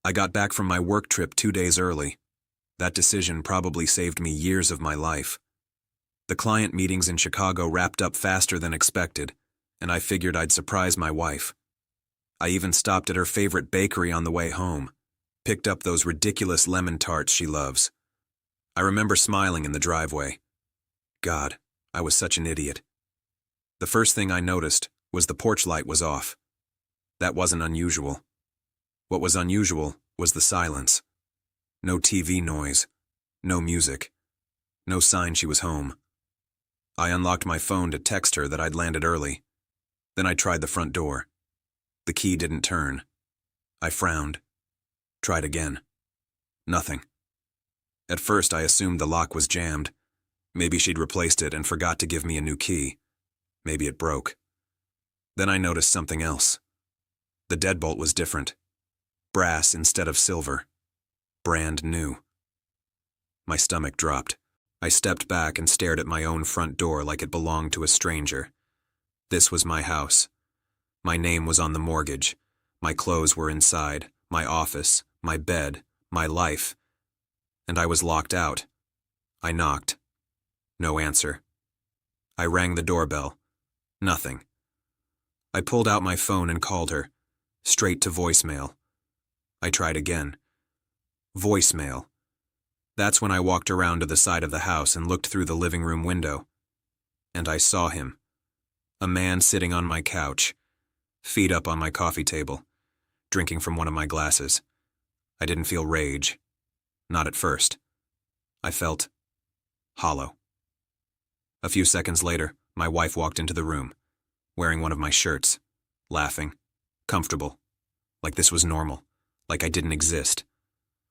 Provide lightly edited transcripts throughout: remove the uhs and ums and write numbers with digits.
I got back from my work trip 2 days early. That decision probably saved me years of my life. The client meetings in Chicago wrapped up faster than expected, and I figured I'd surprise my wife. I even stopped at her favorite bakery on the way home, picked up those ridiculous lemon tarts she loves. I remember smiling in the driveway. God, I was such an idiot. The first thing I noticed was the porch light was off. That wasn't unusual. What was unusual was the silence. No TV noise, no music, no sign she was home. I unlocked my phone to text her that I'd landed early. Then I tried the front door. The key didn't turn. I frowned. Tried again. Nothing. At first I assumed the lock was jammed. Maybe she'd replaced it and forgot to give me a new key. Maybe it broke. Then I noticed something else. The deadbolt was different. Brass instead of silver. Brand new. My stomach dropped. I stepped back and stared at my own front door like it belonged to a stranger. This was my house. My name was on the mortgage. My clothes were inside, my office, my bed, my life. And I was locked out. I knocked. No answer. I rang the doorbell. Nothing. I pulled out my phone and called her. Straight to voicemail. I tried again. Voicemail. That's when I walked around to the side of the house and looked through the living room window. And I saw him. A man sitting on my couch, feet up on my coffee table, drinking from one of my glasses. I didn't feel rage. Not at first. I felt hollow. A few seconds later, my wife walked into the room, wearing one of my shirts, laughing, comfortable, like this was normal, like I didn't exist.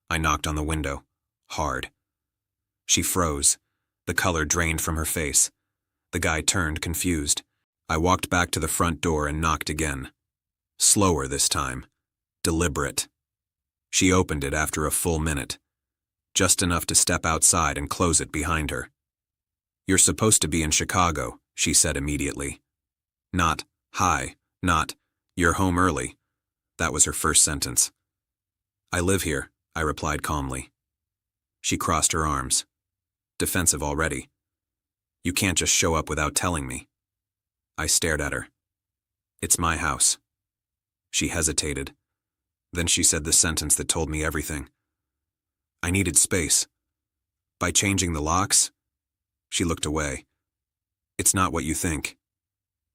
I knocked on the window, hard. She froze. The color drained from her face. The guy turned, confused. I walked back to the front door and knocked again. Slower this time. Deliberate. She opened it after a full minute. Just enough to step outside and close it behind her. "You're supposed to be in Chicago," she said immediately. Not, "Hi," not, "You're home early." That was her first sentence. "I live here," I replied calmly. She crossed her arms. Defensive already. "You can't just show up without telling me." I stared at her. "It's my house." She hesitated. Then she said the sentence that told me everything. "I needed space. By changing the locks?" She looked away. "It's not what you think."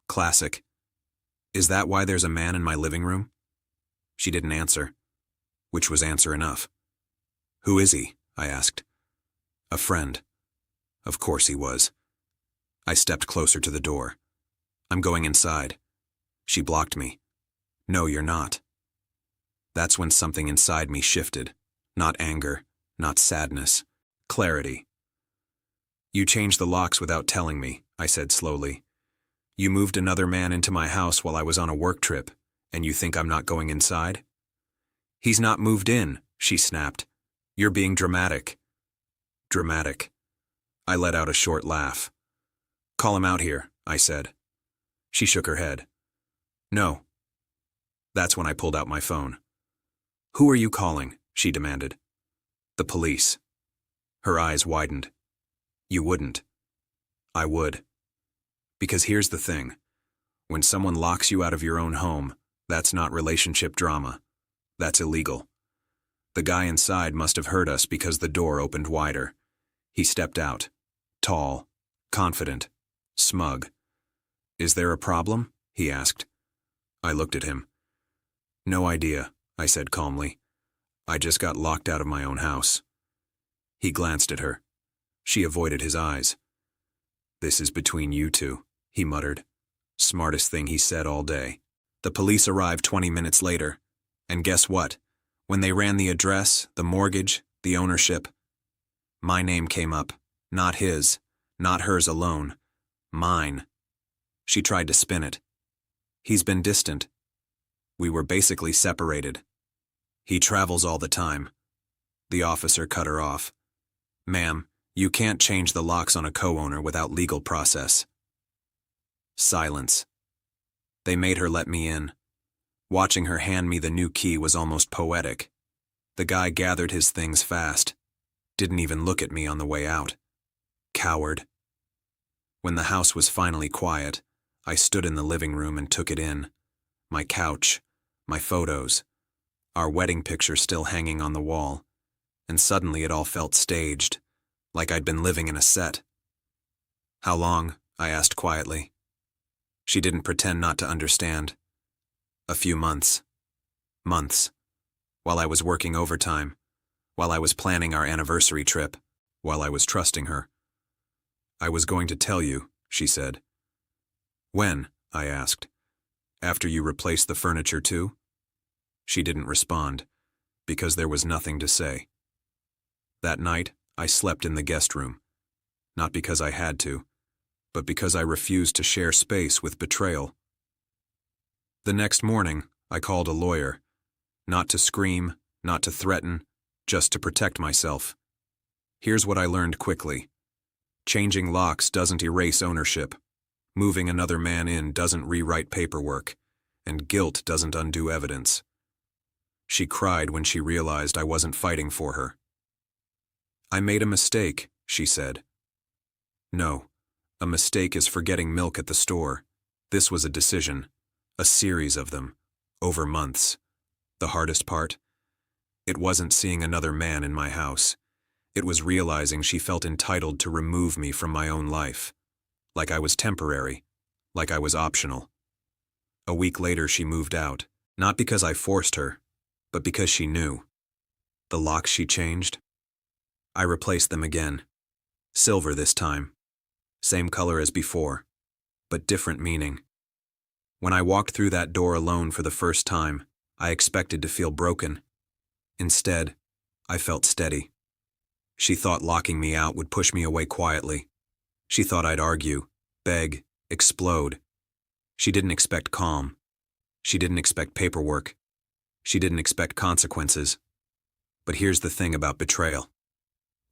Classic. "Is that why there's a man in my living room?" She didn't answer, which was answer enough. "Who is he?" I asked. "A friend." Of course he was. I stepped closer to the door. "I'm going inside." She blocked me. "No, you're not." That's when something inside me shifted. Not anger, not sadness. Clarity. "You changed the locks without telling me," I said slowly. "You moved another man into my house while I was on a work trip, and you think I'm not going inside?" "He's not moved in," she snapped. "You're being dramatic." Dramatic. I let out a short laugh. "Call him out here," I said. She shook her head. "No." That's when I pulled out my phone. "Who are you calling?" she demanded. "The police." Her eyes widened. "You wouldn't." "I would. Because here's the thing. When someone locks you out of your own home, that's not relationship drama. That's illegal. The guy inside must have heard us because the door opened wider. He stepped out. Tall, confident, smug. "Is there a problem?" he asked. I looked at him. "No idea," I said calmly. "I just got locked out of my own house." He glanced at her. She avoided his eyes. "This is between you two," he muttered. Smartest thing he said all day. The police arrived 20 minutes later. And guess what? When they ran the address, the mortgage, the ownership, my name came up. Not his. Not hers alone. Mine. She tried to spin it. "He's been distant. We were basically separated. He travels all the time." The officer cut her off. "Ma'am, you can't change the locks on a co-owner without legal process." Silence. They made her let me in. Watching her hand me the new key was almost poetic. The guy gathered his things fast. Didn't even look at me on the way out. Coward. When the house was finally quiet, I stood in the living room and took it in. My couch, my photos, our wedding picture still hanging on the wall, and suddenly it all felt staged, like I'd been living in a set. "How long?" I asked quietly. She didn't pretend not to understand. "A few months." Months. While I was working overtime, while I was planning our anniversary trip, while I was trusting her. "I was going to tell you," she said. "When?" I asked. "After you replaced the furniture too?" She didn't respond, because there was nothing to say. That night, I slept in the guest room. Not because I had to, but because I refused to share space with betrayal. The next morning, I called a lawyer. Not to scream, not to threaten, just to protect myself. Here's what I learned quickly. Changing locks doesn't erase ownership. Moving another man in doesn't rewrite paperwork. And guilt doesn't undo evidence. She cried when she realized I wasn't fighting for her. "I made a mistake," she said. "No, a mistake is forgetting milk at the store. This was a decision, a series of them, over months. The hardest part? It wasn't seeing another man in my house. It was realizing she felt entitled to remove me from my own life. Like I was temporary, like I was optional. A week later she moved out, not because I forced her, but because she knew. The locks she changed? I replaced them again. Silver this time. Same color as before, but different meaning. When I walked through that door alone for the first time, I expected to feel broken. Instead, I felt steady. She thought locking me out would push me away quietly. She thought I'd argue, beg, explode. She didn't expect calm. She didn't expect paperwork. She didn't expect consequences. But here's the thing about betrayal.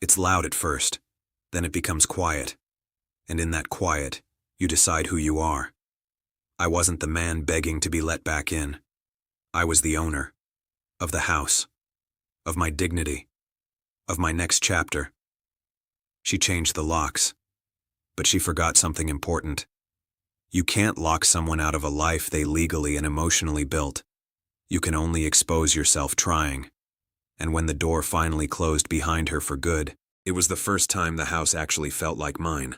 It's loud at first, then it becomes quiet. And in that quiet, you decide who you are. I wasn't the man begging to be let back in. I was the owner. Of the house. Of my dignity. Of my next chapter. She changed the locks. But she forgot something important. You can't lock someone out of a life they legally and emotionally built. You can only expose yourself trying. And when the door finally closed behind her for good, it was the first time the house actually felt like mine.